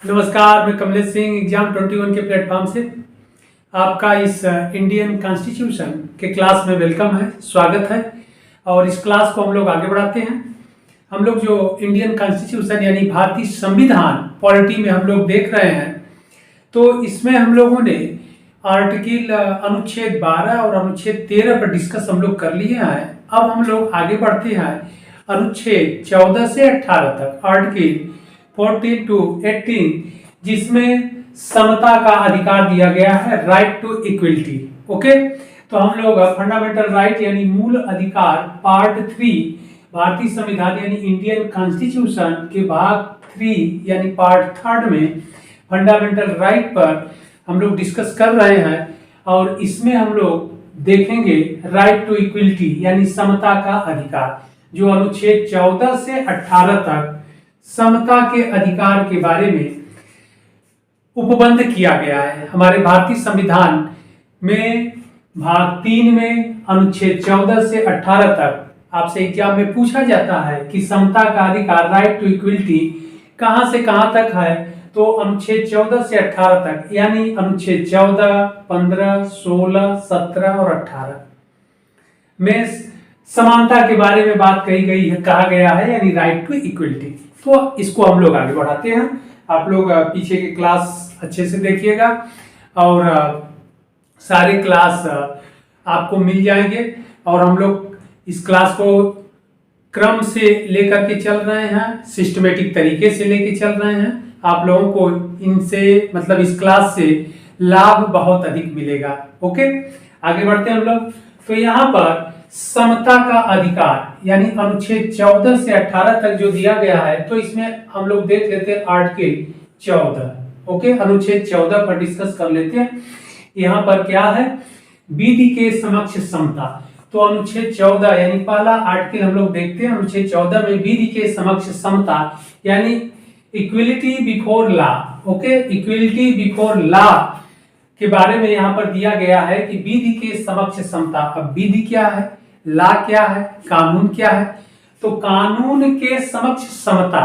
नमस्कार, मैं कमलेश सिंह एग्जाम 21 के प्लेटफॉर्म से आपका इस इंडियन कॉन्स्टिट्यूशन के क्लास में वेलकम है, स्वागत है। और इस क्लास को हम लोग आगे बढ़ाते हैं। हम लोग जो इंडियन कॉन्स्टिट्यूशन यानी भारतीय संविधान पॉलिटी में हम लोग देख रहे हैं, तो इसमें हम लोगों ने आर्टिकल अनुच्छेद 12 और अनुच्छेद 13 पर डिस्कस हम लोग कर लिए हैं। अब हम लोग आगे बढ़ते हैं अनुच्छेद 14 से 18 तक, आर्टिकल 14 to 18, जिसमें समता का अधिकार दिया गया है, राइट टू इक्वलिटी। ओके, तो हम लोग फंडामेंटल राइट यानी मूल अधिकार पार्ट 3 भारतीय संविधान यानी इंडियन कॉन्स्टिट्यूशन के भाग 3 यानी पार्ट 3 में फंडामेंटल राइट पर हम लोग डिस्कस कर रहे हैं। और इसमें हम लोग देखेंगे राइट टू इक्वलिटी यानी समता का अधिकार, जो अनुच्छेद 14 से 18 तक समता के अधिकार के बारे में उपबंध किया गया है हमारे भारतीय संविधान में। भाग 3 में अनुच्छेद 14 से 18 तक आपसे एग्जाम में पूछा जाता है कि समता का अधिकार राइट टू इक्वलिटी कहां से कहां तक है, तो अनुच्छेद 14 से 18 तक, यानी अनुच्छेद 14, 15, 16, 17 और 18 में समानता के बारे में बात कही गई है, कहा गया है, यानी राइट टू इक्वलिटी। तो इसको हम लोग आगे बढ़ाते हैं। आप लोग पीछे के क्लास अच्छे से देखिएगा और सारे क्लास आपको मिल जाएंगे। और हम लोग इस क्लास को क्रम से लेकर के चल रहे हैं, सिस्टमेटिक तरीके से लेके चल रहे हैं। आप लोगों को इनसे मतलब इस क्लास से लाभ बहुत अधिक मिलेगा। ओके, आगे बढ़ते हैं हम लोग। तो यहाँ पर समता का अधिकार यानी अनुच्छेद 14 से 18 तक जो दिया गया है, तो इसमें हम लोग देख लेते हैं आर्टिकल 14। ओके, अनुच्छेद 14 पर डिस्कस कर लेते हैं। यहाँ पर क्या है, विधि के समक्ष समता। तो अनुच्छेद 14 यानी पहला आर्टिकल हम लोग देखते हैं। अनुच्छेद 14 में विधि के समक्ष समता यानी equality before law. Okay, equality before law के बारे में यहाँ पर दिया गया है कि विधि के समक्ष समता। अब विधि क्या है, लॉ क्या है, कानून क्या है? तो कानून के समक्ष समता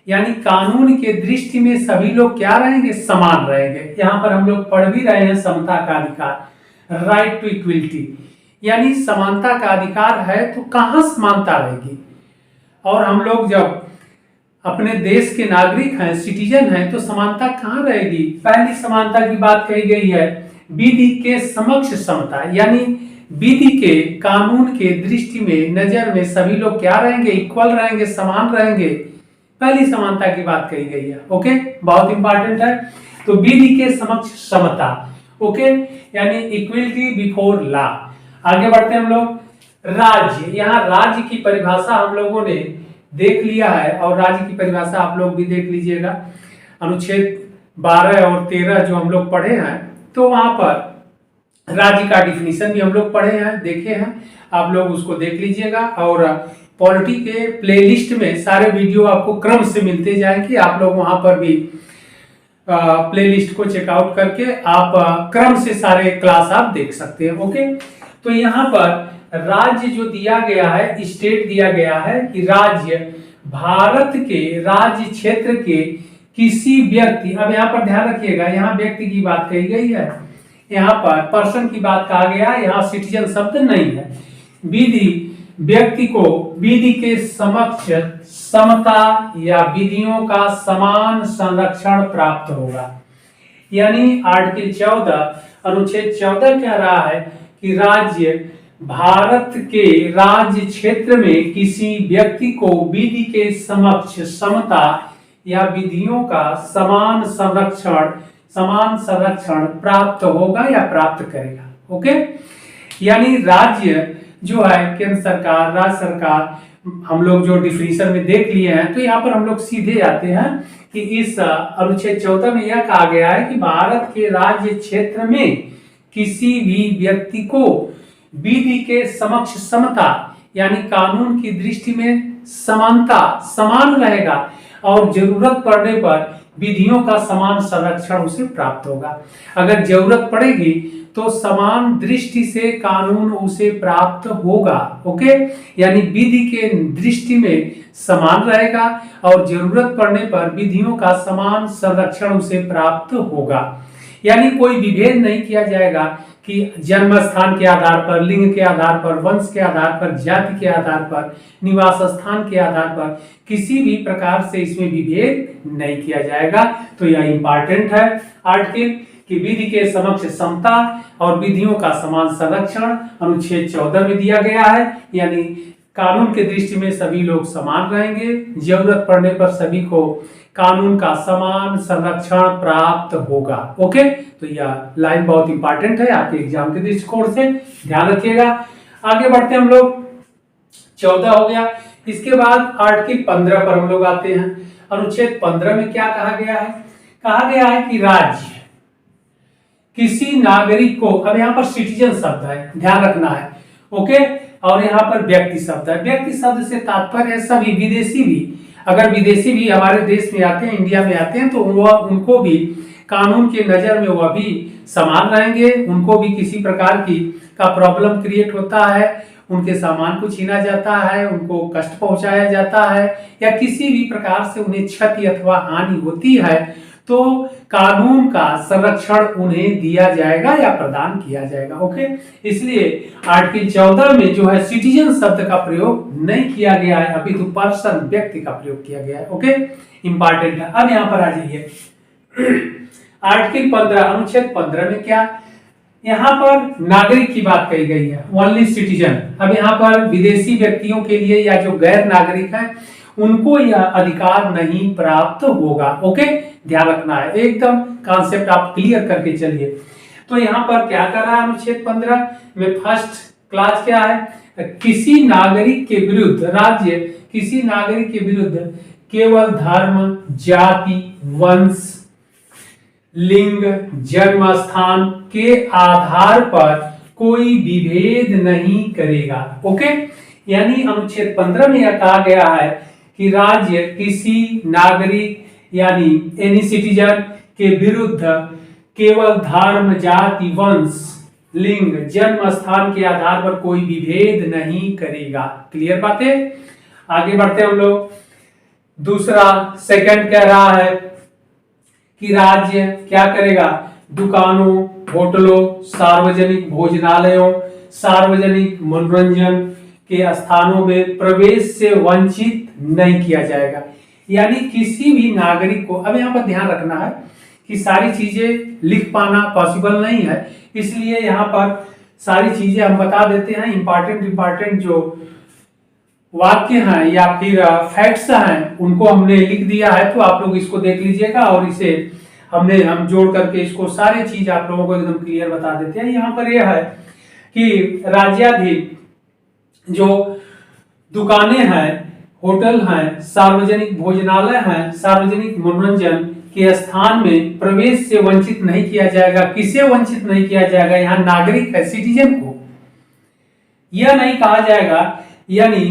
यानी कानून के दृष्टि में सभी लोग क्या रहेंगे, समान रहेंगे। यहाँ पर हम लोग पढ़ भी रहे हैं समता का अधिकार, राइट टू इक्वलिटी, यानी समानता का अधिकार है तो कहाँ समानता रहेगी। और हम लोग जब अपने देश के नागरिक हैं, सिटीजन हैं, तो समानता कहाँ रहेगी? पहली समानता की बात कही गई है विधि के समक्ष समता, यानी विधि के कानून के दृष्टि में नजर में सभी लोग क्या रहेंगे, इक्वल रहेंगे, समान रहेंगे। पहली समानता की बात कही गई है। ओके, बहुत इंपॉर्टेंट है। तो विधि के समक्ष समता, ओके, यानी इक्वलिटी बिफोर लॉ। आगे बढ़ते हैं हम लोग। राज्य, यहाँ राज्य की परिभाषा हम लोगों ने देख लिया है और राज्य की परिभाषा आप लोग भी देख लीजिएगा। अनुच्छेद 12 और 13 जो हम लोग पढ़े हैं, तो वहां पर राज्य का डिफिनीशन भी हम लोग पढ़े हैं, देखे हैं। आप लोग उसको देख लीजिएगा। और पॉलिटी के प्लेलिस्ट में सारे वीडियो आपको क्रम से मिलते जाएंगे। आप लोग वहां पर भी प्लेलिस्ट को चेकआउट करके आप क्रम से सारे क्लास आप देख सकते हैं। ओके, तो यहाँ पर राज्य जो दिया गया है, स्टेट दिया गया है कि राज्य भारत के राज्य क्षेत्र के किसी व्यक्ति, अब यहाँ पर ध्यान रखिएगा, यहाँ व्यक्ति की बात कही गई है, यहाँ पर पर्सन की बात कहा गया है, यहाँ सिटीजन शब्द नहीं है। विधि व्यक्ति को विधि के समक्ष समता या विधियों का समान संरक्षण प्राप्त होगा। यानी आर्टिकल 14 अनुच्छेद 14 कह रहा है कि राज्य भारत के राज्य क्षेत्र में किसी व्यक्ति को विधि के समक्ष समता या विधियों का समान संरक्षण प्राप्त होगा या प्राप्त करेगा। ओके, यानी राज्य जो है केंद्र सरकार, राज्य सरकार, हम लोग जो डिफिनीशन में देख लिए हैं, तो यहाँ पर हम लोग सीधे आते हैं कि इस अनुच्छेद 14 में यह कहा गया है कि भारत के राज्य क्षेत्र में किसी भी व्यक्ति को विधि के समक्ष समता यानी कानून की दृष्टि में समानता, समान रहेगा और जरूरत पड़ने पर विधियों का समान संरक्षण उसे प्राप्त होगा। अगर जरूरत पड़ेगी तो समान दृष्टि से कानून उसे प्राप्त होगा। ओके, यानी विधि के दृष्टि में समान रहेगा और जरूरत पड़ने पर विधियों का समान संरक्षण उसे प्राप्त होगा। यानी कोई विभेद नहीं किया जाएगा कि जन्म स्थान के आधार पर, लिंग के आधार पर, वंश के आधार पर, जाति के आधार पर, निवास स्थान के आधार पर किसी भी प्रकार से इसमें विभेद नहीं किया जाएगा। तो यह इंपॉर्टेंट है आर्टिकल कि विधि के समक्ष समता और विधियों का समान संरक्षण अनुच्छेद 14 में दिया गया है। यानी कानून के दृष्टि में सभी लोग समान रहेंगे, जरूरत पड़ने पर सभी को कानून का समान संरक्षण प्राप्त होगा। ओके, तो यह लाइन बहुत इंपॉर्टेंट है आपके एग्जाम के दृष्टिकोण से, ध्यान रखिएगा। आगे बढ़ते हम लोग, 14 हो गया। इसके बाद आर्टिकल 15 पर हम लोग आते हैं। अनुच्छेद 15 में क्या कहा गया है? कहा गया है कि राज्य किसी नागरिक को, अब यहाँ पर सिटीजन शब्द है, ध्यान रखना है। ओके, और यहाँ पर व्यक्ति शब्द है। व्यक्ति शब्द से तात्पर्य है सभी, विदेशी भी, अगर विदेशी भी हमारे देश में आते हैं, इंडिया में आते हैं, तो उनको भी कानून के नजर में वह भी समान रहेंगे। उनको भी किसी प्रकार का प्रॉब्लम क्रिएट होता है, उनके सामान को छीना जाता है, उनको कष्ट पहुंचाया जाता है, या किसी भी प्रकार से उन्हें क्षति अथवा हानि होती है, तो कानून का संरक्षण उन्हें दिया जाएगा या प्रदान किया जाएगा। ओके, इसलिए आर्टिकल 14 में जो है सिटीजन शब्द का प्रयोग नहीं किया गया है, अपितु पर्सन, व्यक्ति का प्रयोग किया गया है। ओके, इंपॉर्टेंट है। अब यहाँ पर आ जाइए आर्टिकल 15, अनुच्छेद 15 में क्या, यहाँ पर नागरिक की बात कही गई है, ओनली सिटीजन। अब यहाँ पर विदेशी व्यक्तियों के लिए या जो गैर नागरिक है उनको यह अधिकार नहीं प्राप्त होगा। ओके, ध्यान रखना है, एकदम कॉन्सेप्ट आप क्लियर करके चलिए। तो यहाँ पर क्या कर रहा है अनुच्छेद 15 में? फर्स्ट क्लास क्या है? किसी नागरिक के विरुद्ध, राज्य किसी नागरिक के विरुद्ध केवल धर्म, जाति, वंश, लिंग, जन्म स्थान के आधार पर कोई विभेद नहीं करेगा। ओके, यानी अनुच्छेद 15 में यह कहा गया है कि राज्य किसी नागरिक यानी एनी सिटीजन के विरुद्ध केवल धर्म, जाति, वंश, लिंग, जन्म स्थान के आधार पर कोई विभेद नहीं करेगा। क्लियर बात है? आगे बढ़ते हम लोग। दूसरा, सेकंड कह रहा है कि राज्य क्या करेगा? दुकानों, होटलों, सार्वजनिक भोजनालयों, सार्वजनिक मनोरंजन के स्थानों में प्रवेश से वंचित नहीं किया जाएगा। यानी किसी भी नागरिक को, अब यहाँ पर ध्यान रखना है कि सारी चीजें लिख पाना पॉसिबल नहीं है, इसलिए यहाँ पर सारी चीजें हम बता देते हैं। इंपॉर्टेंट जो वाक्य हैं या फिर फैक्ट्स हैं उनको हमने लिख दिया है, तो आप लोग इसको देख लीजिएगा और इसे हम जोड़ करके इसको सारी चीज आप लोगों को एकदम क्लियर बता देते हैं। यहाँ पर यह है कि राज्याधीन जो दुकानें हैं, होटल हैं, सार्वजनिक भोजनालय हैं, सार्वजनिक मनोरंजन के स्थान में प्रवेश से वंचित नहीं किया जाएगा। किसे वंचित नहीं किया जाएगा? यहाँ नागरिक है, सिटीजन को। यह नहीं कहा जाएगा यानी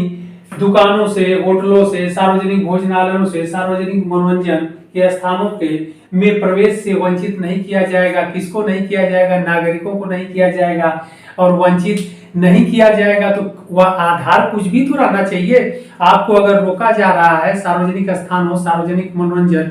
दुकानों से, होटलों से, सार्वजनिक भोजनालयों से, सार्वजनिक मनोरंजन के स्थानों के में प्रवेश से वंचित नहीं किया जाएगा। किसको नहीं किया जाएगा? नागरिकों को नहीं किया जाएगा। और वंचित नहीं किया जाएगा तो वह आधार कुछ भी तो रहना चाहिए। आपको अगर रोका जा रहा है सार्वजनिक स्थान हो, सार्वजनिक मनोरंजन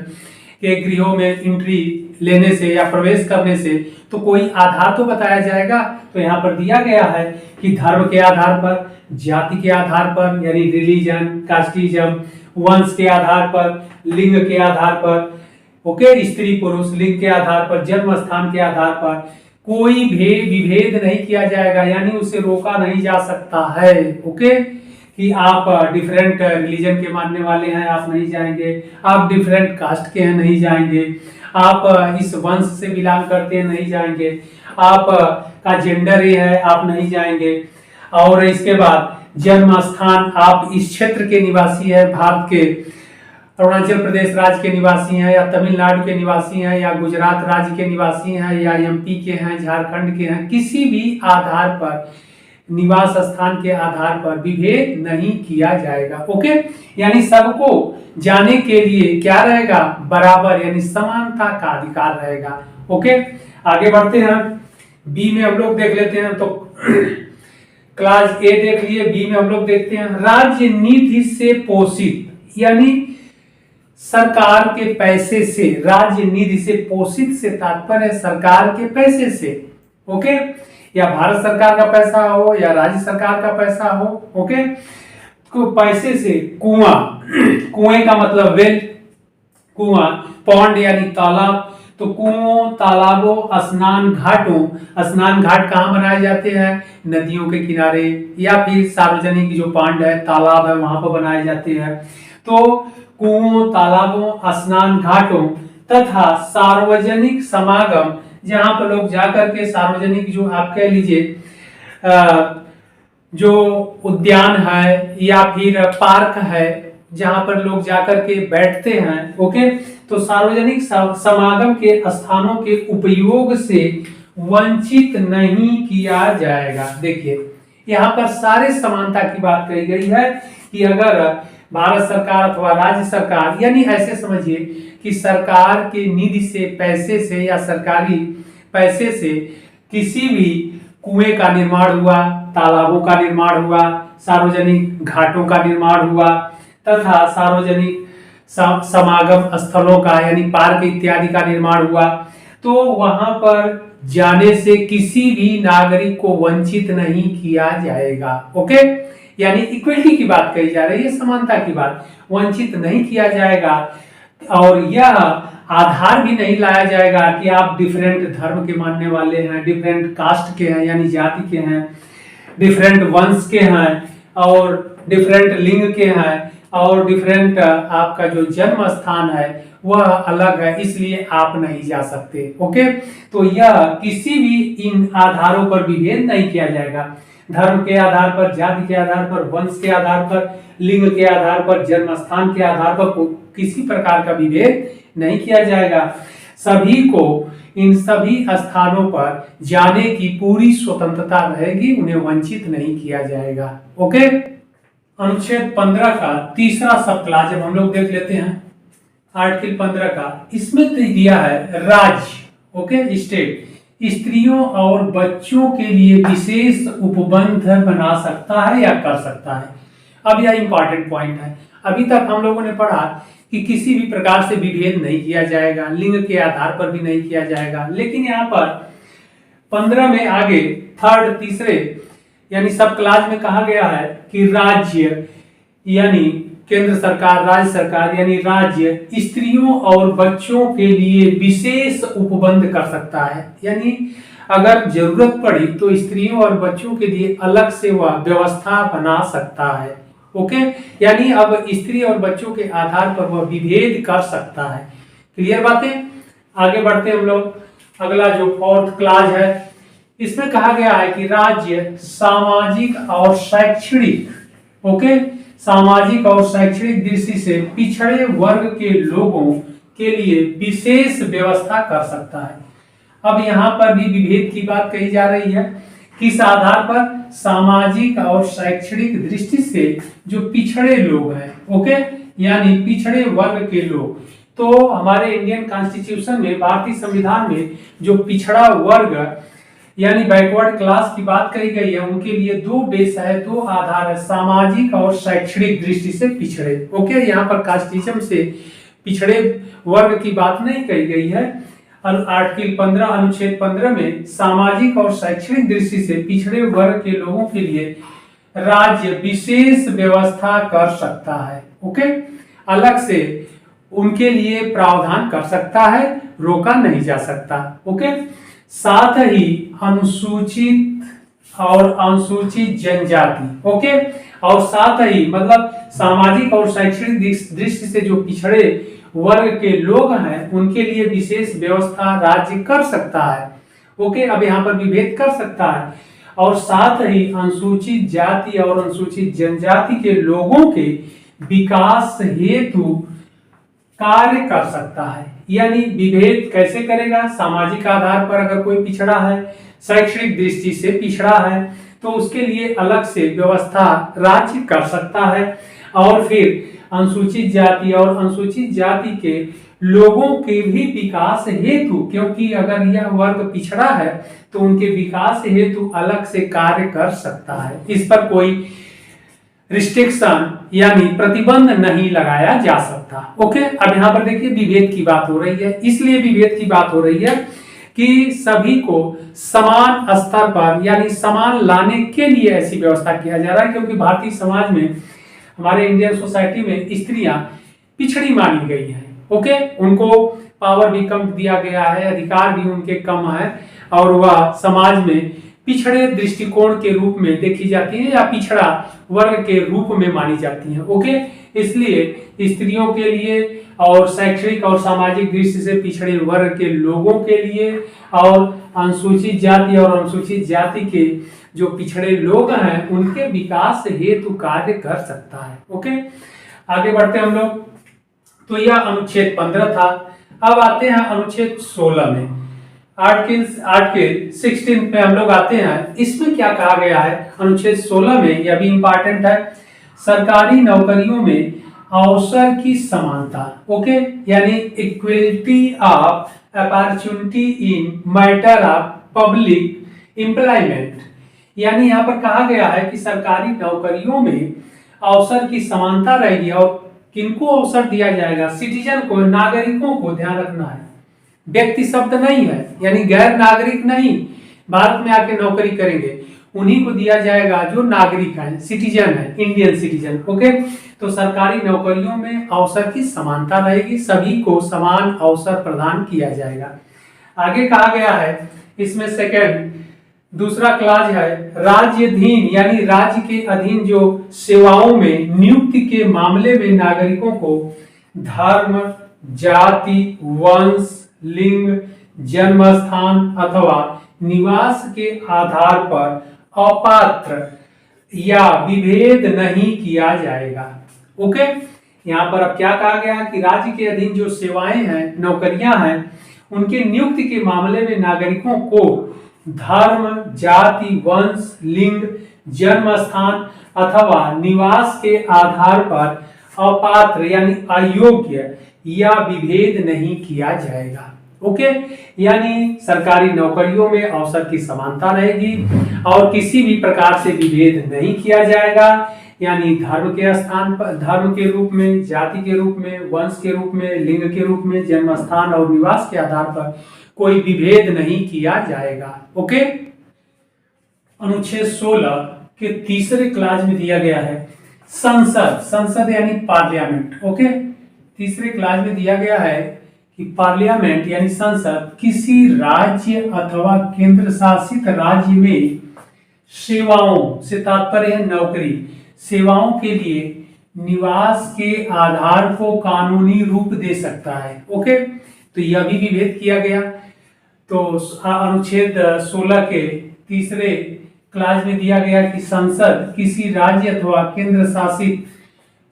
के गृहों में एंट्री लेने से या प्रवेश करने से, तो कोई आधार तो बताया जाएगा। तो यहाँ पर दिया गया है कि धर्म के आधार पर, जाति के आधार पर यानी रिलीजन, कास्टिज्म, वंश के आधार पर, लिंग के आधार पर, ओके, स्त्री पुरुष लिंग के आधार पर, जन्म स्थान के आधार पर कोई विभेद नहीं किया जाएगा। यानी उसे रोका नहीं जा सकता है। ओके, कि आप डिफरेंट रिलीजन के मानने वाले हैं, आप नहीं जाएंगे। आप डिफरेंट कास्ट के हैं, नहीं जाएंगे। आप इस वंश से बिलोंग करते हैं, नहीं जाएंगे। आप का जेंडर ये है, आप नहीं जाएंगे। और इसके बाद जन्म स्थान, आप इस क्षेत्र के निवासी हैं, भारत के अरुणाचल प्रदेश राज्य के निवासी हैं, या तमिलनाडु के निवासी हैं, या गुजरात राज्य के निवासी हैं, या एमपी के हैं, झारखंड के हैं, किसी भी आधार पर, निवास स्थान के आधार पर विभेद नहीं किया जाएगा। ओके, यानी सबको जाने के लिए क्या रहेगा? बराबर यानी समानता का अधिकार रहेगा। ओके, आगे बढ़ते हैं। बी में हम लोग देख लेते हैं। तो क्लास ए देख लिए, बी में हम लोग देखते हैं। राज्य निधि से पोषित, यानी सरकार के पैसे से, राज्य निधि से, पोषित से तात्पर्य सरकार के पैसे से, ओके, या भारत सरकार का पैसा हो या राज्य सरकार का पैसा हो, ओके, तो पैसे से कुआं, कुएं का मतलब वेल, कुआं, पॉन्ड यानी तालाब, तो कुओं, तालाबों, स्नान घाटों, स्नान घाट कहाँ बनाए जाते हैं? नदियों के किनारे, या फिर सार्वजनिक जो पांड है, तालाब है, वहां पर बनाए जाते हैं। तो कुओं, तालाबों, स्नान घाटों तथा सार्वजनिक समागम, जहां पर लोग जाकर के सार्वजनिक, जो आप कह लीजिए जो उद्यान है या फिर पार्क है, जहां पर लोग जाकर के बैठते हैं, ओके, तो सार्वजनिक समागम के स्थानों के उपयोग से वंचित नहीं किया जाएगा। देखिए यहाँ पर सारे समानता की बात कही गई है कि अगर भारत सरकार अथवा राज्य सरकार, यानी ऐसे समझिए कि सरकार के निधि से, पैसे से या सरकारी पैसे से किसी भी कुएं का निर्माण हुआ, तालाबों का निर्माण हुआ, सार्वजनिक घाटों का निर्माण हुआ तथा सार्वजनिक समागम स्थलों का यानी पार्क इत्यादि का निर्माण हुआ, तो वहां पर जाने से किसी भी नागरिक को वंचित नहीं किया जाएगा। ओके, यानी इक्वलिटी की बात कही जा रही है, समानता की बात, वंचित नहीं किया जाएगा। और यह आधार भी नहीं लाया जाएगा कि आप डिफरेंट धर्म के मानने वाले हैं, डिफरेंट कास्ट के हैं यानी जाति के हैं, डिफरेंट वंश के हैं और डिफरेंट लिंग के हैं और डिफरेंट आपका जो जन्म स्थान है वह अलग है, इसलिए आप नहीं जा सकते। ओके, तो यह किसी भी इन आधारों पर विभेद नहीं किया जाएगा, धर्म के आधार पर, जाति के आधार पर, वंश के आधार पर, लिंग के आधार पर, जन्म स्थान के आधार पर किसी प्रकार का विभेद नहीं किया जाएगा। सभी को इन सभी स्थानों पर जाने की पूरी स्वतंत्रता रहेगी, उन्हें वंचित नहीं किया जाएगा। ओके, अनुच्छेद 15 का तीसरा सब क्लास जब हम लोग देख लेते हैं, आर्टिकल 15 का, इसमें दिया है राज्य, ओके, स्टेट स्त्रियों और बच्चों के लिए विशेष उपबंध बना सकता है या कर सकता है। अब यह इंपॉर्टेंट पॉइंट है। अभी तक हम लोगों ने पढ़ा कि किसी भी प्रकार से विभेद नहीं किया जाएगा, लिंग के आधार पर भी नहीं किया जाएगा, लेकिन यहाँ पर 15 में आगे थर्ड, तीसरे यानी सब क्लास में कहा गया है कि राज्य यानी केंद्र सरकार, राज्य सरकार यानी राज्य स्त्रियों और बच्चों के लिए विशेष उपबंध कर सकता है, यानी अगर जरूरत पड़ी तो स्त्रियों और बच्चों के लिए अलग से वह व्यवस्था बना सकता है। ओके, यानी अब स्त्री और बच्चों के आधार पर वह विभेद कर सकता है। क्लियर बातें? आगे बढ़ते हम लोग, अगला जो फोर्थ क्लास है, इसमें कहा गया है कि राज्य सामाजिक और शैक्षणिक, ओके, सामाजिक और शैक्षणिक दृष्टि से पिछड़े वर्ग के लोगों के लिए विशेष व्यवस्था कर सकता है। अब यहाँ पर भी विभेद की बात कही जा रही है, किस आधार पर? सामाजिक और शैक्षणिक दृष्टि से जो पिछड़े लोग हैं, ओके, यानी पिछड़े वर्ग के लोग। तो हमारे इंडियन कॉन्स्टिट्यूशन में, भारतीय संविधान में जो पिछड़ा वर्ग यानी बैकवर्ड क्लास की बात कही गई है, उनके लिए दो बेस है, दो आधार है, सामाजिक और शैक्षणिक दृष्टि से पिछड़े। ओके, यहाँ पर कास्टिज्म से पिछड़े वर्ग की बात नहीं कही गई है। आर्टिकल 15 अनुच्छेद 15 में सामाजिक और शैक्षणिक दृष्टि से पिछड़े वर्ग के लोगों के लिए राज्य विशेष व्यवस्था कर सकता है। ओके, अलग से उनके लिए प्रावधान कर सकता है, रोका नहीं जा सकता। ओके, साथ ही अनुसूचित और अनुसूचित जनजाति, ओके, और साथ ही मतलब सामाजिक और शैक्षणिक दृष्टि से जो पिछड़े वर्ग के लोग हैं उनके लिए विशेष व्यवस्था राज्य कर सकता है। ओके, अब यहाँ पर विभेद कर सकता है, और साथ ही अनुसूचित जाति और अनुसूचित जनजाति के लोगों के विकास हेतु कार्य कर सकता है। यानी विभेद कैसे करेगा? सामाजिक आधार पर अगर कोई पिछड़ा है, शैक्षणिक दृष्टि से पिछड़ा है, तो उसके लिए अलग से व्यवस्था राज्य कर सकता है। और फिर अनुसूचित जाति और अनुसूचित जाति के लोगों के भी विकास हेतु, क्योंकि अगर यह वर्ग पिछड़ा है तो उनके विकास हेतु अलग से कार्य कर सकता है। इस पर कोई रिस्ट्रिक्शन यानी प्रतिबंध नहीं लगाया जा सकता। ओके, अब यहाँ पर देखिए विभेद की बात हो रही है, इसलिए विभेद की बात हो रही है कि सभी को समान स्तर पर यानी समान लाने के लिए ऐसी व्यवस्था किया जा रहा है, क्योंकि भारतीय समाज में, हमारे इंडियन सोसाइटी में स्त्रियां पिछड़ी मानी गई हैं। ओके, उनको पावर भी कम दिया गया है, अधिकार भी उनके कम है, और वह समाज में पिछड़े दृष्टिकोण के रूप में देखी जाती है या पिछड़ा वर्ग के रूप में मानी जाती है। ओके, इसलिए स्त्रियों के लिए और शैक्षणिक और सामाजिक दृष्टि से पिछड़े वर्ग के लोगों के लिए और अनुसूचित जाति और अनुसूचित जाति के जो पिछड़े लोग हैं उनके विकास हेतु कार्य कर सकता है। ओके, आगे बढ़ते हैं हम लोग। तो यह अनुच्छेद 15 था। अब आते हैं अनुच्छेद 16 में, आर्टिकल 16 पे हम लोग आते हैं। इसमें क्या कहा गया है अनुच्छेद 16 में, यह भी इंपॉर्टेंट है, सरकारी नौकरियों में अवसर की समानता। ओके, यानी equality of opportunity in matter of public employment, यानी यहाँ पर कहा गया है कि सरकारी नौकरियों में अवसर की समानता रहेगी। और किनको अवसर दिया जाएगा? सिटीजन को, नागरिकों को, ध्यान रखना है, व्यक्ति शब्द नहीं है, यानी गैर नागरिक नहीं भारत में आके नौकरी करेंगे, उन्हीं को दिया जाएगा जो नागरिक है, सिटीजन है, इंडियन सिटीजन। ओके, तो सरकारी नौकरियों में अवसर की समानता रहेगी, सभी को समान अवसर प्रदान किया जाएगा। आगे कहा गया है इसमें सेकंड दूसरा क्लास है, राज्याधीन यानी राज्य के अधीन जो सेवाओं में नियुक्ति के मामले में नागरिकों को धर्म, जाति, वंश, लिंग, जन्म स्थान अथवा निवास के आधार पर अपात्र या विभेद नहीं किया जाएगा। ओके, यहाँ पर अब क्या कहा गया कि राज्य के अधीन जो सेवाएं हैं, नौकरियां हैं, उनके नियुक्ति के मामले में नागरिकों को धर्म, जाति, वंश, लिंग, जन्म स्थान अथवा निवास के आधार पर अपात्र यानी अयोग्य या विभेद नहीं किया जाएगा। ओके, यानी सरकारी नौकरियों में अवसर की समानता रहेगी और किसी भी प्रकार से विभेद नहीं किया जाएगा, यानी धर्म के स्थान पर, धर्म के रूप में, जाति के रूप में, वंश के रूप में, लिंग के रूप में, जन्म स्थान और निवास के आधार पर कोई विभेद नहीं किया जाएगा। ओके, अनुच्छेद 16 के तीसरे क्लास में दिया गया है संसद, संसद यानी पार्लियामेंट। ओके, तीसरे क्लास में दिया गया है कि पार्लियामेंट यानी संसद किसी राज्य अथवा केंद्र शासित राज्य में सेवाओं से तात्पर्य है नौकरी, सेवाओं के लिए निवास के आधार को कानूनी रूप दे सकता है। ओके, तो यह भी विभेद किया गया। तो अनुच्छेद 16 के तीसरे क्लास में दिया गया कि संसद किसी राज्य अथवा केंद्र शासित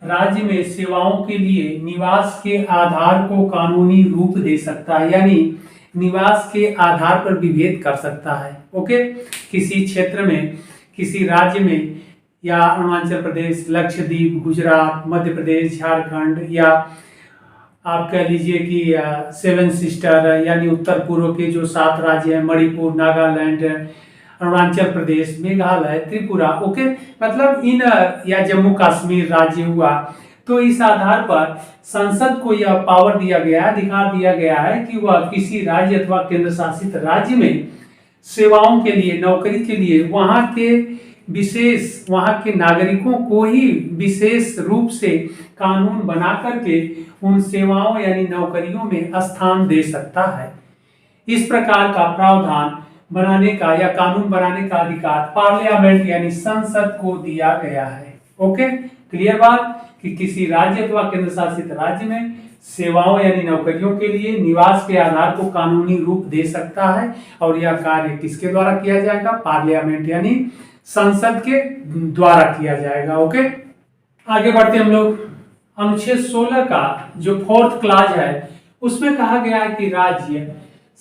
राज्य में सेवाओं के लिए निवास के आधार को कानूनी रूप दे सकता है, यानी निवास के आधार पर विभेद कर सकता है। ओके, किसी क्षेत्र में, किसी राज्य में, या अरुणाचल प्रदेश, लक्षद्वीप, गुजरात, मध्य प्रदेश, झारखंड, या आप कह लीजिए कि सेवन सिस्टर यानी उत्तर पूर्व के जो 7 राज्य हैं, मणिपुर, नागालैंड, अरुणाचल प्रदेश, मेघालय, त्रिपुरा। ओके, मतलब इन, या जम्मू कश्मीर राज्य हुआ, तो इस आधार पर संसद को यह पावर दिया गया है, अधिकार दिया गया है कि वह किसी राज्य अथवा केंद्र शासित राज्य में सेवाओं के लिए, नौकरी के लिए वहां के नागरिकों को ही विशेष रूप से कानून बना करके उन सेवाओं यानी नौकरियों में स्थान दे सकता है। इस प्रकार का प्रावधान बनाने का या कानून बनाने का अधिकार पार्लियामेंट यानी संसद को दिया गया है। ओके, क्लियर बात कि किसी राज्य अथवा केंद्र शासित राज्य में सेवाओं यानी नौकरियों के लिए निवास के आधार को कानूनी रूप दे सकता है, और यह कार्य किसके द्वारा किया जाएगा? पार्लियामेंट यानी संसद के द्वारा किया जाएगा। ओके, आगे बढ़ते हम लोग। अनुच्छेद 16 का जो 4th क्लास है उसमें कहा गया है कि राज्य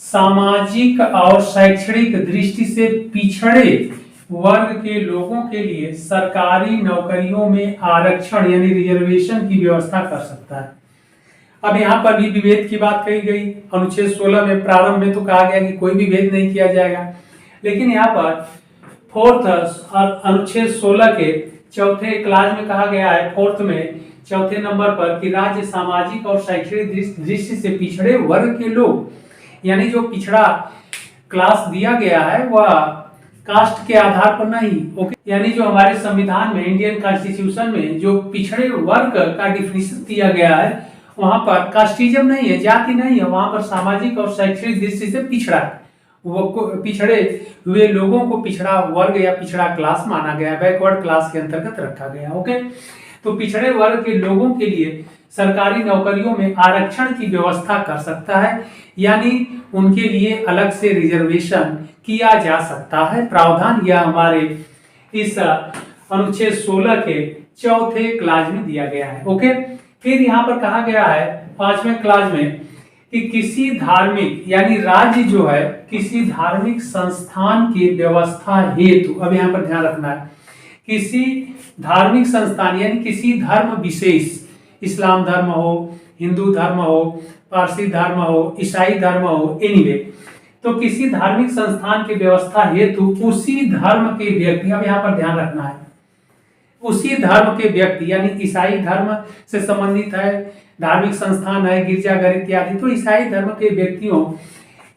सामाजिक और शैक्षणिक दृष्टि से पिछड़े वर्ग के लोगों के लिए सरकारी नौकरियों में आरक्षण यानी रिजर्वेशन की व्यवस्था कर सकता है। अब यहाँ पर भी विभेद की बात कही गई। अनुच्छेद 16 में प्रारंभ में तो कहा गया कि कोई विभेद नहीं किया जाएगा, लेकिन यहाँ पर 4th अनुच्छेद 16 के चौथे क्लास में कहा गया है, फोर्थ में चौथे नंबर पर, कि राज्य सामाजिक और शैक्षणिक दृष्टि से पिछड़े वर्ग के लोग, यानी जो पिछड़ा क्लास दिया गया है वह कास्ट के आधार पर नहीं, ओके, यानी जो हमारे संविधान में, इंडियन कॉन्स्टिट्यूशन में जो पिछड़े वर्ग का डिफिनेशन दिया गया है, वहां पर कास्टिज्म नहीं है, जाति नहीं है, वहां पर सामाजिक और शैक्षणिक दृष्टि से पिछड़ा, वो पिछड़े हुए लोगों को पिछड़ा वर्ग या पिछड़ा क्लास माना गया, बैकवर्ड क्लास के अंतर्गत रखा गया, ओके। तो पिछड़े वर्ग के लोगों के लिए सरकारी नौकरियों में आरक्षण की व्यवस्था कर सकता है, यानी उनके लिए अलग से रिजर्वेशन किया जा सकता है, प्रावधान यह हमारे इस अनुच्छेद 16 के चौथे क्लास में दिया गया है, ओके। फिर यहाँ पर कहा गया है 5वें क्लास में कि किसी धार्मिक, यानी राज्य जो है किसी धार्मिक संस्थान की व्यवस्था हेतु, अब यहाँ पर ध्यान रखना है, किसी धार्मिक संस्थान यानी किसी धर्म विशेष, इस्लाम धर्म हो, हिंदू धर्म हो, पारसी धर्म हो, ईसाई धर्म हो, एनीवे, तो किसी धार्मिक संस्थान की व्यवस्था हेतु उसी धर्म के व्यक्ति, अब यहाँ पर ध्यान रखना है, उसी धर्म के व्यक्ति, यानी ईसाई धर्म से संबंधित है, धार्मिक संस्थान है, गिरजाघर इत्यादि, तो ईसाई धर्म के व्यक्तियों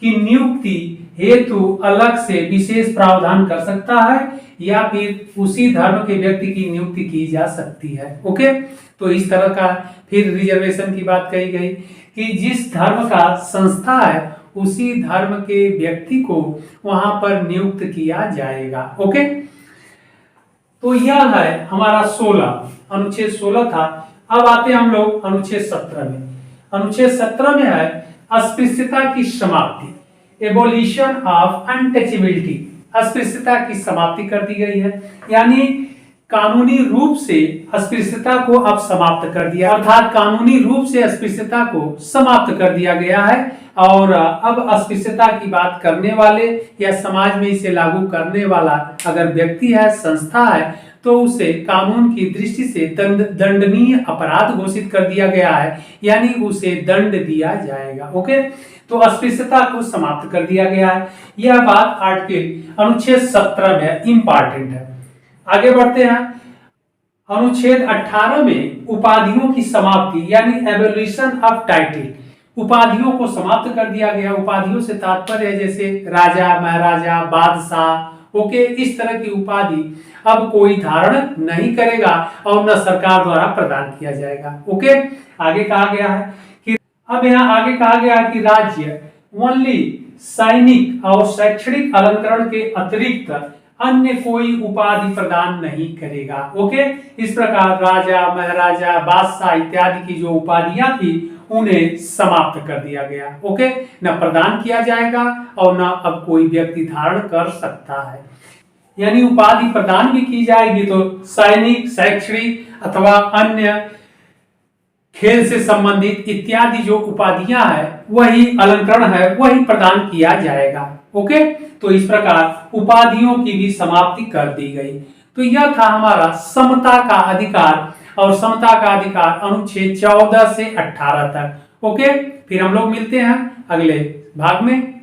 की नियुक्ति हेतु अलग से विशेष प्रावधान कर सकता है, या फिर उसी धर्म के व्यक्ति की नियुक्ति की जा सकती है, ओके। तो इस तरह का फिर रिजर्वेशन की बात कही गई कि जिस धर्म का संस्था है उसी धर्म के व्यक्ति को वहां पर नियुक्त किया जाएगा, ओके। तो यह है हमारा 16, अनुच्छेद 16 था। अब आते हैं हम लोग अनुच्छेद 17 में। अनुच्छेद 17 में है अस्पृश्यता की समाप्ति, एबोलिशन ऑफ अनटचेबिलिटी, अस्पृश्यता की समाप्ति कर दी गई है, यानी कानूनी रूप से अस्पृश्यता को अब समाप्त कर दिया, अर्थात कानूनी रूप से अस्पृश्यता को समाप्त कर दिया गया है, और अब अस्पृश्यता की बात करने वाले या समाज में इसे लागू करने वाला अगर व्यक्ति है, संस्था है, तो उसे कानून की दृष्टि से दंडनीय अपराध घोषित कर दिया गया है, यानी उसे दंड दिया जाएगा, ओके। तो अस्पृश्यता को समाप्त कर दिया गया है। यह बात आर्टिकल अनुच्छेद 17 में इंपॉर्टेंट है। आगे बढ़ते हैं। अनुच्छेद 18 में उपाधियों की समाप्ति, यानी एबोलिशन ऑफ टाइटल, उपाधियों को समाप्त कर दिया गया। उपाधियों से तात्पर्य है जैसे राजा, महाराजा, बादशाह, ओके, इस तरह की उपाधि अब कोई धारण नहीं करेगा और न सरकार द्वारा प्रदान किया जाएगा, ओके। आगे कहा गया है कि अब यहाँ आगे कहा गया है कि राज्य ओनली सैनिक और शैक्षणिक अलंकरण के अतिरिक्त अन्य कोई उपाधि प्रदान नहीं करेगा, ओके। इस प्रकार राजा, महाराजा, बादशाह इत्यादि की जो उपाधियां थी उन्हें समाप्त कर दिया गया, ओके। न प्रदान किया जाएगा और न अब कोई व्यक्ति धारण कर सकता है, यानी उपाधि प्रदान भी की जाएगी तो सैनिक, शैक्षणिक अथवा अन्य खेल से संबंधित इत्यादि जो उपाधियां है, वही अलंकरण है, वही प्रदान किया जाएगा, ओके। तो इस प्रकार उपाधियों की भी समाप्ति कर दी गई। तो यह था हमारा समता का अधिकार, और समता का अधिकार अनुच्छेद 14 से 18 तक, ओके। फिर हम लोग मिलते हैं अगले भाग में।